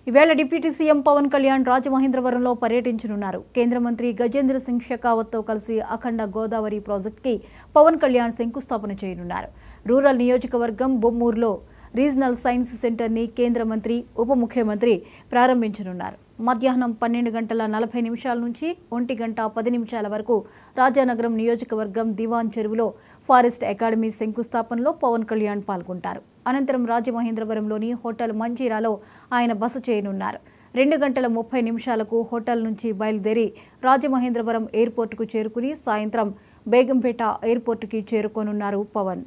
ఇవాళ deputy CM Pawan Kalyan రాజమహేంద్రవరంలో పర్యటించనున్నారు. కేంద్ర మంత్రి గజేంద్ర సింగ్ షెకావత్తో కలిసి అఖండ గోదావరి ప్రాజెక్టుకి పవన్ కళ్యాణ్ శంకుస్థాపన చేయనున్నారు. రూరల్ నియోజకవర్గం బొమ్మూరులో రీజనల్ సైన్స్ సెంటర్ని కేంద్ర మంత్రి ఉప ముఖ్యమంత్రి ప్రారంభించనున్నారు. మధ్యాహ్నం 12:40 నుంచి 1:10 వరకు రాజానగరం నియోజకవర్గం దివాన్ చెరువులో ఫారెస్ట్ అకాడమీ శంకుస్థాపనలో పవన్ కళ్యాణ్ పాల్గొంటారు. అనంతరం రాజమహేంద్రవరంలోని హోటల్ మంజీరాలో ఆయన బస చేయనున్నారు. 2:30 హోటల్ నుంచి బయలుదేరి రాజమహేంద్రవరం ఎయిర్పోర్టుకు చేరుకుని సాయంత్రం బేగంపేట ఎయిర్పోర్టుకి చేరుకోనున్నారు పవన్.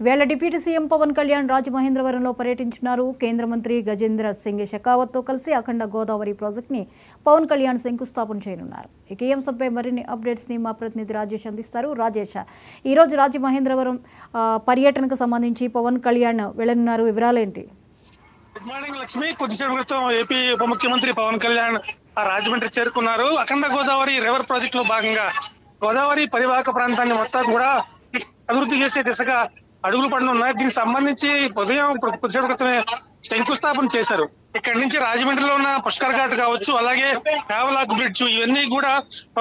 వేళ డిప్యూటీ సీఎం పవన్ కళ్యాణ్ రాజమహేంద్రవరంలో పర్యటించున్నారు. కేంద్ర మంత్రి గజేంద్ర సింగ్ షెకావత్తో కలిసి అఖండ గోదావరి ప్రాజెక్టుని పవన్ కళ్యాణ్ శంకుస్థాపన చేయనున్నారు. ఇక ఈ అంశంపై మరిన్ని అప్డేట్స్ ని మా ప్రతినిధి రాజేష్ అందిస్తారు. రాజేష్, ఈరోజు రాజమహేంద్రవరం పర్యటనకు సంబంధించి పవన్ కళ్యాణ్ వెళ్లనున్నారు, వివరాలేంటి? Good morning Lakshmi. కొద్దిసేపు క్రితం ఏపీ ఉప ముఖ్యమంత్రి పవన్ కళ్యాణ్ రాజమండ్రి చేరుకున్నారు. అఖండ గోదావరి రివర్ ప్రాజెక్ట్ లో భాగంగా గోదావరి పరివాహక ప్రాంతాన్ని మొత్తం కూడా అభివృద్ధి చేసే దిశగా అడుగులు పడనున్నాయి. దీనికి సంబంధించి ఉదయం కొద్దిసేపు క్రితమే శంకుస్థాపన చేశారు. ఇక్కడి నుంచి రాజమండ్రిలో ఉన్న పుష్కర్ ఘాట్ కావచ్చు, అలాగే కావలాక్ బ్రిడ్జ్, ఇవన్నీ కూడా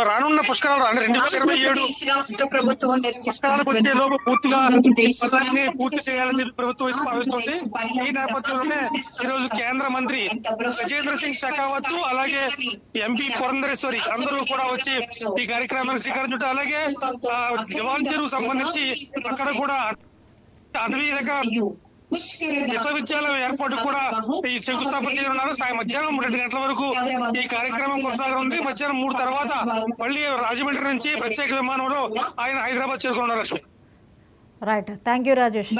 రానున్న పుష్కరాలు 2027 పుష్కరాలకు వచ్చేలోపు పూర్తిగా పూర్తి చేయాలని ప్రభుత్వం అయితే భావిస్తుంది. ఈ నేపథ్యంలోనే ఈ రోజు కేంద్ర మంత్రి గజేంద్ర సింగ్ షెకావత్, అలాగే ఎంపీ పురంధరేశ్వరి అందరూ కూడా వచ్చి ఈ కార్యక్రమాన్ని స్వీకరించడం, అలాగే దివాన్ చెరువు సంబంధించి అక్కడ కూడా అటవీ శాఖ విశ్వవిద్యాలయం ఏర్పాటు కూడా ఈ శంకుస్థాపన చేయనున్నారు. మధ్యాహ్నం 2 గంటల వరకు ఈ కార్యక్రమం కొనసాగనుంది. మధ్యాహ్నం 3 తర్వాత మళ్ళీ రాజమండ్రి నుంచి ప్రత్యేక విమానంలో ఆయన హైదరాబాద్ చేరుకున్నారు. Right, thank you Rajesh.